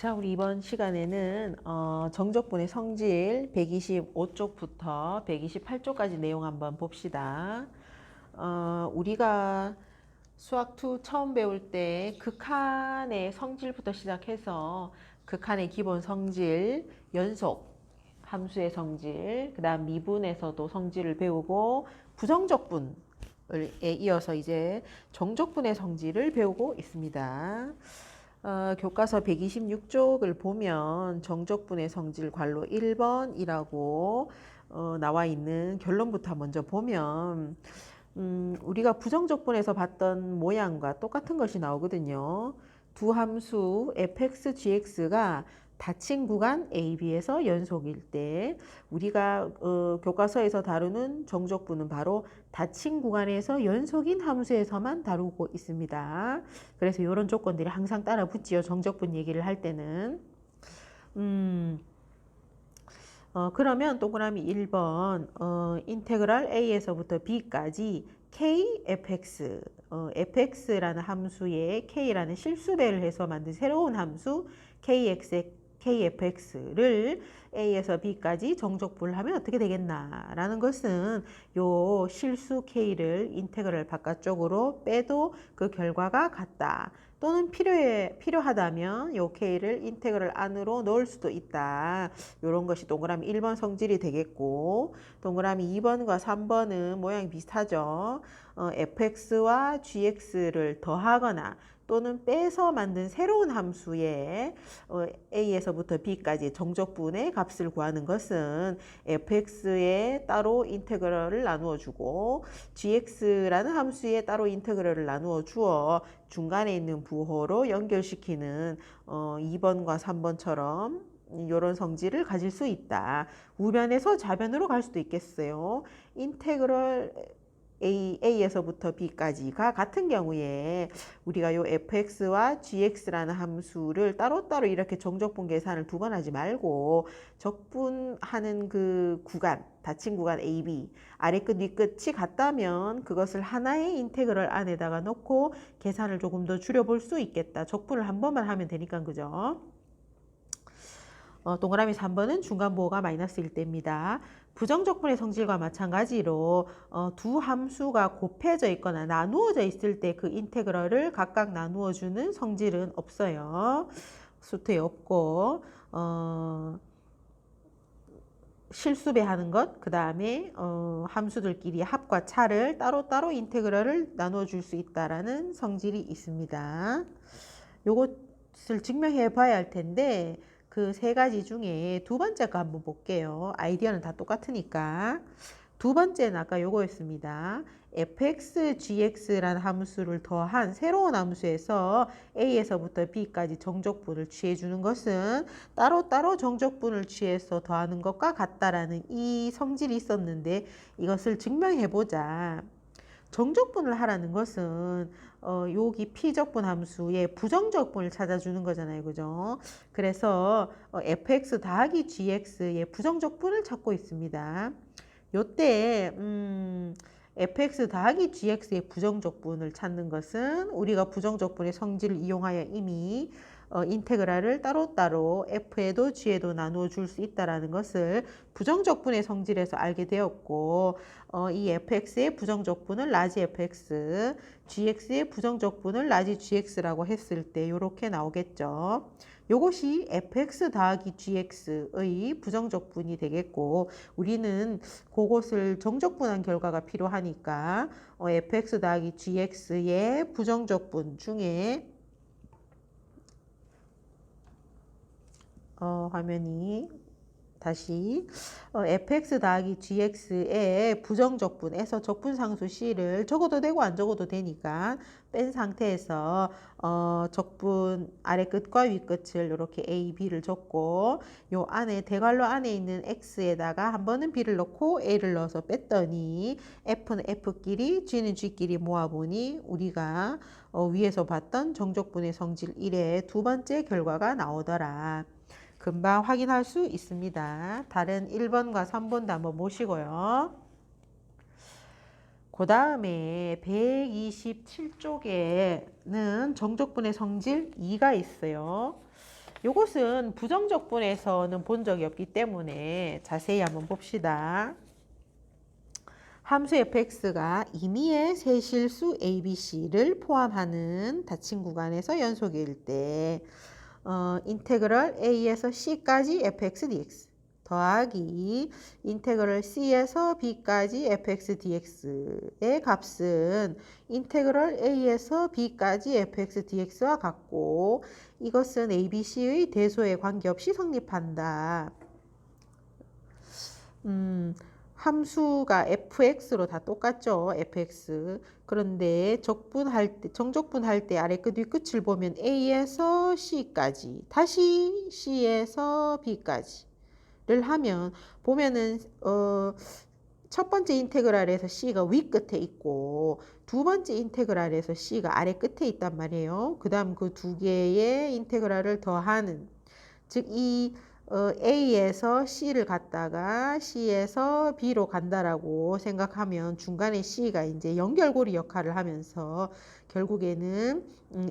자, 우리 이번 시간에는 정적분의 성질 125쪽부터 128쪽까지 내용 한번 봅시다. 우리가 수학2 처음 배울 때 극한의 성질부터 시작해서 극한의 기본 성질, 연속, 함수의 성질, 그 다음 미분에서도 성질을 배우고 부정적분에 이어서 이제 정적분의 성질을 배우고 있습니다. 교과서 126쪽을 보면 정적분의 성질 괄호 1번이라고 나와 있는 결론부터 먼저 보면 우리가 부정적분에서 봤던 모양과 똑같은 것이 나오거든요. 두 함수 fx, gx가 닫힌 구간 AB에서 연속일 때 우리가 교과서에서 다루는 정적분은 바로 닫힌 구간에서 연속인 함수에서만 다루고 있습니다. 그래서 이런 조건들이 항상 따라 붙지요. 정적분 얘기를 할 때는. 그러면 동그라미 1번 인테그랄 a에서부터 b까지 kfx fx라는 함수에 k라는 실수배를 해서 만든 새로운 함수 kfx를 a에서 b까지 정적분을 하면 어떻게 되겠나라는 것은 요 실수 k를 인테그랄 바깥쪽으로 빼도 그 결과가 같다. 또는 필요하다면 요 k를 인테그랄 안으로 넣을 수도 있다. 이런 것이 동그라미 1번 성질이 되겠고, 동그라미 2번과 3번은 모양이 비슷하죠. fx와 gx를 더하거나 또는 빼서 만든 새로운 함수에 a에서부터 b까지 정적분의 값을 구하는 것은 fx에 따로 인테그럴을 나누어 주고 gx라는 함수에 따로 인테그럴을 나누어 주어 중간에 있는 부호로 연결시키는 2번과 3번처럼 이런 성질을 가질 수 있다. 우변에서 좌변으로 갈 수도 있겠어요. 인테그럴 A에서부터 B까지가 같은 경우에 우리가 요 fx와 gx라는 함수를 따로따로 이렇게 정적분 계산을 두 번 하지 말고 적분하는 그 구간, 닫힌 구간 AB, 아래 끝, 위 끝이 같다면 그것을 하나의 인테그럴 안에다가 넣고 계산을 조금 더 줄여볼 수 있겠다. 적분을 한 번만 하면 되니까, 그죠? 동그라미 3번은 중간부호가 마이너스 1대입니다. 부정적분의 성질과 마찬가지로 두 함수가 곱해져 있거나 나누어져 있을 때 그 인테그럴을 각각 나누어주는 성질은 없어요. 수트에 없고 실수배하는 것, 그 다음에 함수들끼리 합과 차를 따로따로 인테그럴을 나누어줄 수 있다라는 성질이 있습니다. 요것을 증명해 봐야 할 텐데 그 세 가지 중에 두 번째 거 한번 볼게요. 아이디어는 다 똑같으니까. 두 번째는 아까 요거였습니다. fx, gx라는 함수를 더한 새로운 함수에서 a에서부터 b까지 정적분을 취해주는 것은 따로따로 정적분을 취해서 더하는 것과 같다라는 이 성질이 있었는데 이것을 증명해보자. 정적분을 하라는 것은 여기 피적분 함수의 부정적분을 찾아주는 거잖아요. 그죠? 그래서 fx 더하기 gx의 부정적분을 찾고 있습니다. 요때 fx 더하기 gx의 부정적분을 찾는 것은 우리가 부정적분의 성질을 이용하여 이미 인테그랄을 따로따로 f에도 g에도 나누어 줄 수 있다는 것을 부정적분의 성질에서 알게 되었고 이 fx의 부정적분을 라지 fx, gx의 부정적분을 라지 gx라고 했을 때 이렇게 나오겠죠. 요것이 fx 더하기 gx의 부정적분이 되겠고 우리는 그것을 정적분한 결과가 필요하니까 fx 더하기 gx의 부정적분 중에 화면이 다시 fx 더하기 gx의 부정적분에서 적분상수 c를 적어도 되고 안 적어도 되니까 뺀 상태에서 적분 아래 끝과 위 끝을 이렇게 a, b를 적고 요 안에 대괄호 안에 있는 x에다가 한 번은 b를 넣고 a를 넣어서 뺐더니 f는 f끼리 g는 g끼리 모아보니 우리가 위에서 봤던 정적분의 성질 1의 두 번째 결과가 나오더라. 금방 확인할 수 있습니다. 다른 1번과 3번도 한번 보시고요. 그 다음에 127쪽에는 정적분의 성질 2가 있어요. 요것은 부정적분에서는 본 적이 없기 때문에 자세히 한번 봅시다. 함수 fx가 임의의 세 실수 abc를 포함하는 닫힌 구간에서 연속일 때 인테그럴 a에서 c까지 fx dx 더하기 인테그럴 c에서 b까지 fx dx의 값은 인테그럴 a에서 b까지 fx dx와 같고 이것은 abc의 대소에 관계없이 성립한다. 함수가 fx로 다 똑같죠. fx. 그런데 정적분할 때 아래 끝 윗끝을 보면 a에서 c까지, 다시 c에서 b까지를 하면 보면은 첫 번째 인테그랄에서 c가 윗끝에 있고 두 번째 인테그랄에서 c가 아래 끝에 있단 말이에요. 그 다음 그 두 개의 인테그랄을 더하는, 즉 이 A에서 C를 갔다가 C에서 B로 간다라고 생각하면 중간에 C가 이제 연결고리 역할을 하면서 결국에는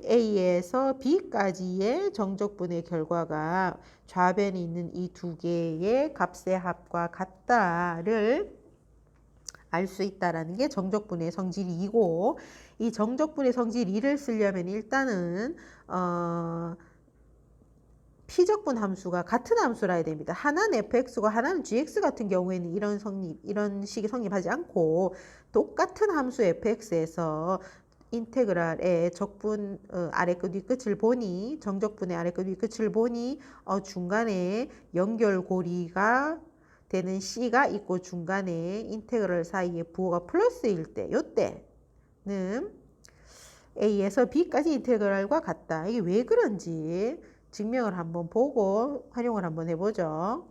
A에서 B까지의 정적분의 결과가 좌변에 있는 이 두 개의 값의 합과 같다를 알 수 있다라는 게 정적분의 성질 2고, 이 정적분의 성질 2를 쓰려면 일단은 피적분 함수가 같은 함수라 해야 됩니다. 하나는 fx고 하나는 gx 같은 경우에는 이런 식이 성립하지 않고 똑같은 함수 fx에서 인테그랄의 적분 아래 끝 윗끝을 보니 정적분의 아래 끝 윗끝을 보니 중간에 연결고리가 되는 c가 있고 중간에 인테그랄 사이에 부호가 플러스일 때 요때는 a에서 b까지 인테그랄과 같다. 이게 왜 그런지 증명을 한번 보고 활용을 한번 해보죠.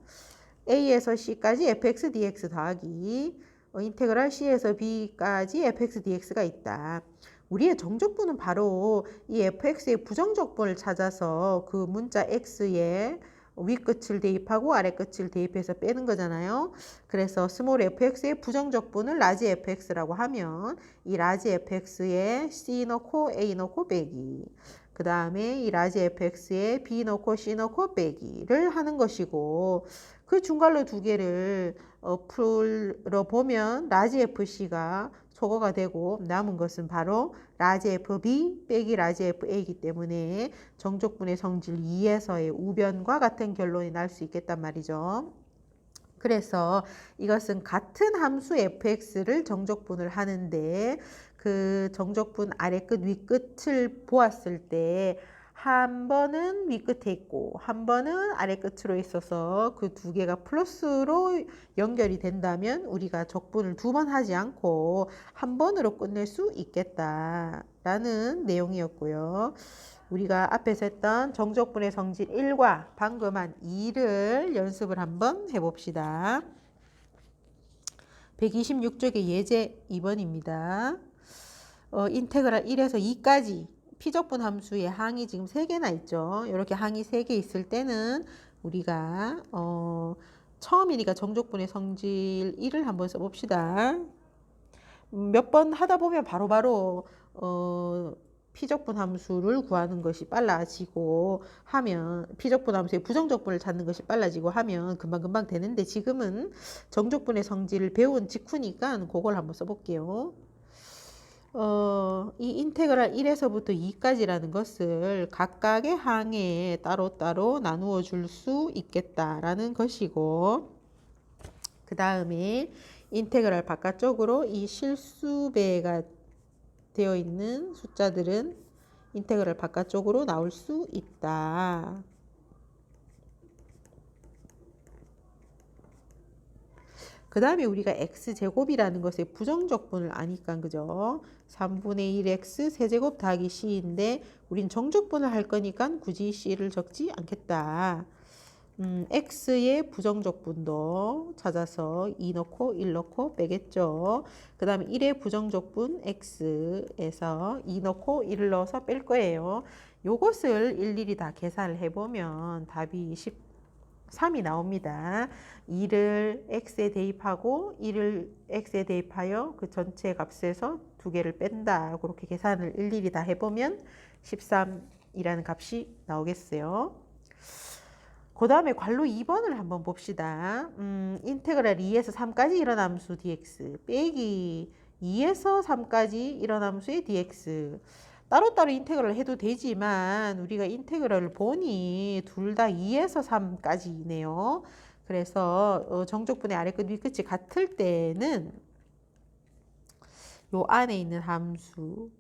a에서 c까지 fx dx 더하기 인테그랄 c에서 b까지 fx dx가 있다. 우리의 정적분은 바로 이 fx의 부정적분을 찾아서 그 문자 x에 윗끝을 대입하고 아래끝을 대입해서 빼는 거잖아요. 그래서 스몰 fx의 부정적분을 라지 fx라고 하면 이 라지 fx에 c 넣고 a 넣고 빼기, 그 다음에 이 라지 fx에 b 넣고 c 넣고 빼기를 하는 것이고, 그 중괄호 두 개를 풀어보면 라지 fc가 초거가 되고 남은 것은 바로 라지 fb 빼기 라지 fa이기 때문에 정적분의 성질 2에서의 우변과 같은 결론이 날 수 있겠단 말이죠. 그래서 이것은 같은 함수 fx를 정적분을 하는데 그 정적분 아래 끝 윗끝을 보았을 때 한 번은 윗끝에 있고 한 번은 아래 끝으로 있어서 그 두 개가 플러스로 연결이 된다면 우리가 적분을 두 번 하지 않고 한 번으로 끝낼 수 있겠다라는 내용이었고요. 우리가 앞에서 했던 정적분의 성질 1과 방금 한 2를 연습을 한번 해봅시다. 126쪽의 예제 2번입니다. 인테그랄 1에서 2까지 피적분 함수의 항이 지금 3개나 있죠. 이렇게 항이 3개 있을 때는 우리가 처음이니까 정적분의 성질 1을 한번 써봅시다. 몇 번 하다 보면 바로바로 피적분 함수를 구하는 것이 빨라지고 하면, 피적분 함수의 부정적분을 찾는 것이 빨라지고 하면 금방금방 되는데 지금은 정적분의 성질을 배운 직후니까 그걸 한번 써볼게요. 이 인테그랄 1에서부터 2까지라는 것을 각각의 항에 따로따로 나누어 줄 수 있겠다라는 것이고, 그 다음에 인테그랄 바깥쪽으로 이 실수배가 되어 있는 숫자들은 인테그랄 바깥쪽으로 나올 수 있다. 그 다음에 우리가 x제곱이라는 것의 부정적분을 아니까, 그죠? 3분의 1x 세제곱 더하기 c인데 우린 정적분을 할 거니까 굳이 c를 적지 않겠다. x의 부정적분도 찾아서 2 넣고 1 넣고 빼겠죠. 그 다음에 1의 부정적분 x에서 2 넣고 1을 넣어서 뺄 거예요. 요것을 일일이 다 계산을 해보면 답이 13이 나옵니다. 2를 x에 대입하고 1을 x에 대입하여 그 전체 값에서 두 개를 뺀다. 그렇게 계산을 일일이 다 해보면 13이라는 값이 나오겠어요. 그 다음에 관로 2번을 한번 봅시다. 인테그랄 2에서 3까지 일어남수 dx 빼기 2에서 3까지 일어남수의 dx. 따로따로 인테그랄을 해도 되지만 우리가 인테그랄을 보니 둘 다 2에서 3까지네요. 그래서 정적분의 아래 끝, 위 끝이 같을 때는 요 안에 있는 함수와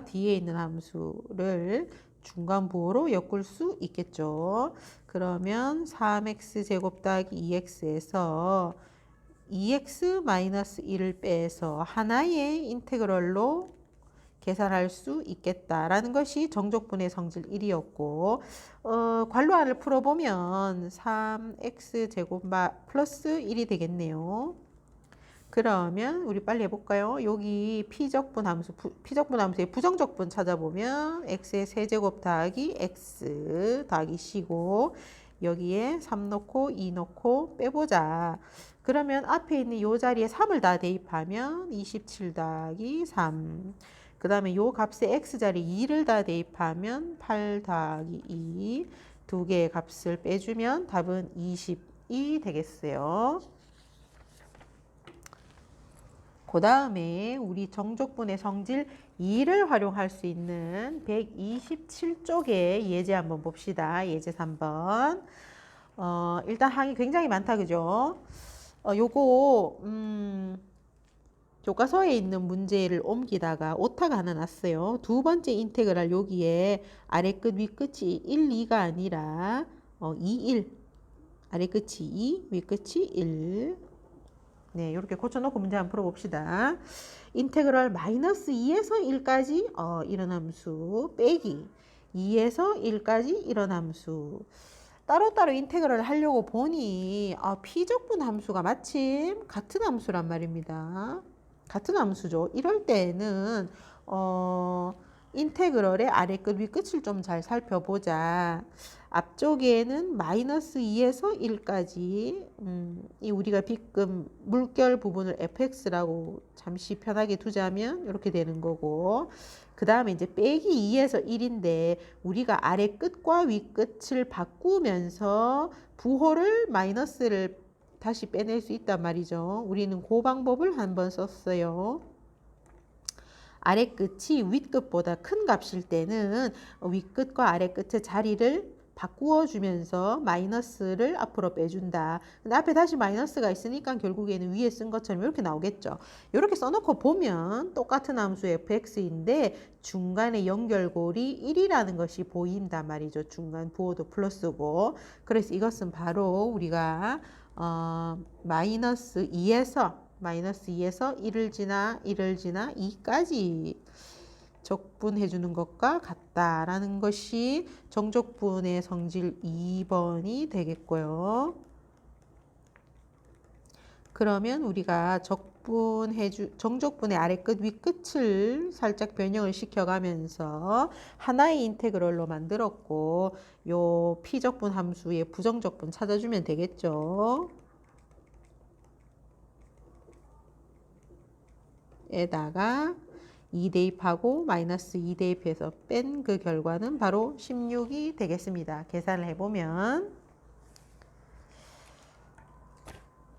뒤에 있는 함수를 중간부호로 엮을 수 있겠죠. 그러면 3x 제곱 더하기 2x에서 2x-1을 빼서 하나의 인테그럴로 계산할 수 있겠다라는 것이 정적분의 성질 1이었고 관로안을 풀어보면 3x제곱 플러스 1이 되겠네요. 그러면 우리 빨리 해볼까요? 여기 피적분 함수의 부정적분 찾아보면 x의 세제곱 더하기 x 더하기 c고 여기에 3 넣고 2 넣고 빼보자. 그러면 앞에 있는 이 자리에 3을 다 대입하면 27 더하기 3. 그 다음에 요 값에 x자리에 2를 다 대입하면 8 더하기 2. 두 개의 값을 빼주면 답은 20이 되겠어요. 그 다음에 우리 정적분의 성질 2를 활용할 수 있는 127쪽의 예제 한번 봅시다. 예제 3번. 일단 항이 굉장히 많다, 그죠? 요거, 교과서에 있는 문제를 옮기다가 오타가 하나 났어요. 두 번째 인테그랄 여기에 아래 끝, 위 끝이 1, 2가 아니라 2, 1. 아래 끝이 2, 위 끝이 1. 네, 이렇게 고쳐놓고 문제 한번 풀어봅시다. 인테그랄 마이너스 2에서 1까지 일어남수 빼기 2에서 1까지 일어남수. 따로따로 인테그랄을 하려고 보니 피적분 함수가 마침 같은 함수란 말입니다. 같은 함수죠. 이럴 때는 인테그럴의 아래 끝, 위 끝을 좀 잘 살펴보자. 앞쪽에는 마이너스 2에서 1까지 이 우리가 빗금 물결 부분을 fx라고 잠시 편하게 두자면 이렇게 되는 거고 그 다음에 이제 빼기 2에서 1인데 우리가 아래 끝과 위 끝을 바꾸면서 부호를 마이너스를 다시 빼낼 수 있단 말이죠. 우리는 그 방법을 한번 썼어요. 아래 끝이 윗 끝보다 큰 값일 때는 윗 끝과 아래 끝의 자리를 바꾸어 주면서 마이너스를 앞으로 빼준다. 근데 앞에 다시 마이너스가 있으니까 결국에는 위에 쓴 것처럼 이렇게 나오겠죠. 이렇게 써놓고 보면 똑같은 함수 fx인데 중간에 연결골이 1이라는 것이 보인단 말이죠. 중간 부호도 플러스고. 그래서 이것은 바로 우리가 마이너스 2에서 1을 지나 2까지 적분해 주는 것과 같다라는 것이 정적분의 성질 2번이 되겠고요. 그러면 우리가 정적분의 아래 끝, 위 끝을 살짝 변형을 시켜가면서 하나의 인테그럴로 만들었고 요 피적분 함수의 부정적분 찾아주면 되겠죠. 에다가 2 대입하고 마이너스 2 대입해서 뺀 그 결과는 바로 16이 되겠습니다. 계산을 해보면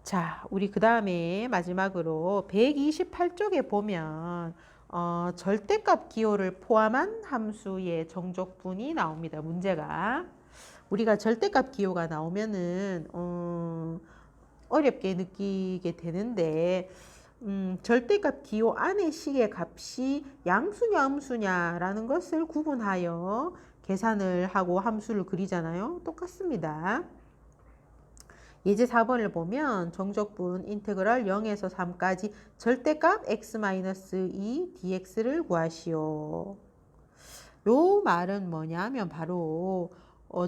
자, 우리 그 다음에 마지막으로 128쪽에 보면 절대값 기호를 포함한 함수의 정적분이 나옵니다. 문제가 우리가 절대값 기호가 나오면은 어렵게 느끼게 되는데 절대값 기호 안의 식의 값이 양수냐 음수냐라는 것을 구분하여 계산을 하고 함수를 그리잖아요. 똑같습니다. 예제 4번을 보면 정적분 인테그랄 0에서 3까지 절대값 x-2 dx를 구하시오. 요 말은 뭐냐면 바로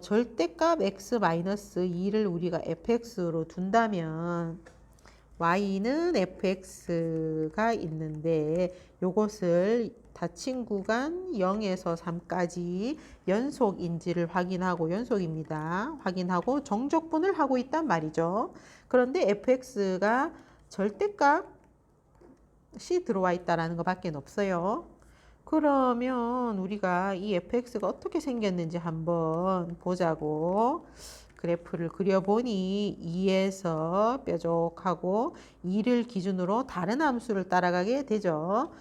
절대값 x-2를 우리가 fx로 둔다면 y는 fx가 있는데 요것을 닫힌 구간 0에서 3까지 연속인지를 확인하고 연속입니다. 확인하고 정적분을 하고 있단 말이죠. 그런데 fx가 절대값이 들어와 있다는 것밖에 없어요. 그러면 우리가 이 fx가 어떻게 생겼는지 한번 보자고. 그래프를 그려보니 2에서 뾰족하고 2를 기준으로 다른 함수를 따라가게 되죠.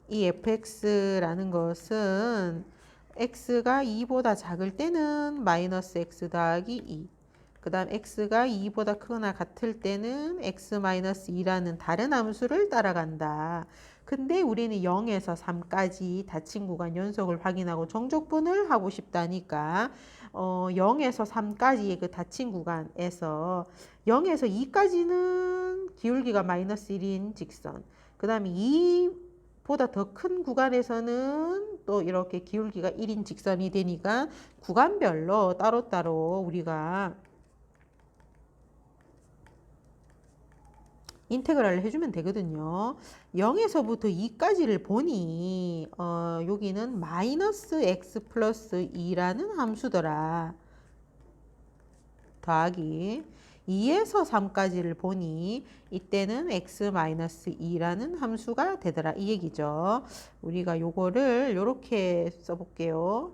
이 fx라는 것은 x가 2보다 작을 때는 마이너스 x 더하기 2. 그 다음 x가 2보다 크거나 같을 때는 x 마이너스 2라는 다른 함수를 따라간다. 근데 우리는 0에서 3까지 닫힌 구간 연속을 확인하고 정족분을 하고 싶다니까 0에서 3까지의 그 닫힌 구간에서 0에서 2까지는 기울기가 마이너스 1인 직선, 그 다음에 2보다 더 큰 구간에서는 또 이렇게 기울기가 1인 직선이 되니까 구간별로 따로따로 우리가 인테그랄을 해주면 되거든요. 0에서부터 2까지를 보니 여기는 마이너스 x 플러스 2라는 함수더라. 더하기 2에서 3까지를 보니 이때는 x 마이너스 2라는 함수가 되더라. 이 얘기죠. 우리가 요거를 요렇게 써볼게요.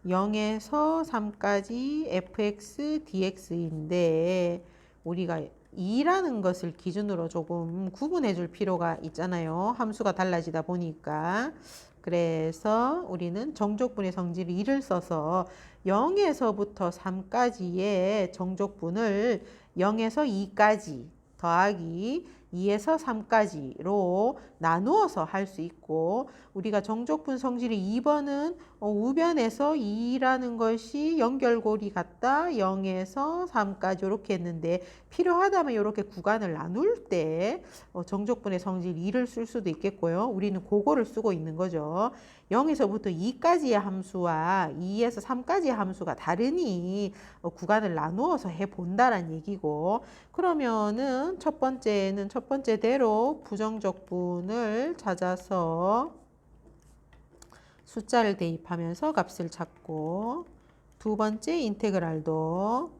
0에서 3까지 fx dx인데 우리가 2라는 것을 기준으로 조금 구분해 줄 필요가 있잖아요. 함수가 달라지다 보니까. 그래서 우리는 정족분의 성질을 2를 써서 0에서부터 3까지의 정족분을 0에서 2까지 더하기 2에서 3까지로 나누어서 할 수 있고, 우리가 정족분 성질이 2번은 우변에서 2라는 것이 연결고리 같다 0에서 3까지 이렇게 했는데, 필요하다면 이렇게 구간을 나눌 때 정족분의 성질 2를 쓸 수도 있겠고요. 우리는 그거를 쓰고 있는 거죠. 0에서부터 2까지의 함수와 2에서 3까지의 함수가 다르니 구간을 나누어서 해본다란 얘기고, 그러면은 첫 번째대로 부정적분을 찾아서 숫자를 대입하면서 값을 찾고, 두 번째 인테그랄도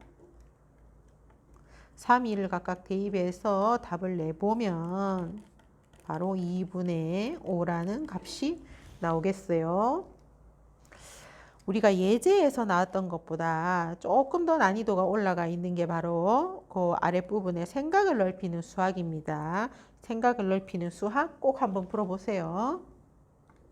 3, 2를 각각 대입해서 답을 내보면 바로 2분의 5라는 값이 나오겠어요. 우리가 예제에서 나왔던 것보다 조금 더 난이도가 올라가 있는 게 바로 그 아랫부분에 생각을 넓히는 수학입니다. 생각을 넓히는 수학 꼭 한번 풀어보세요.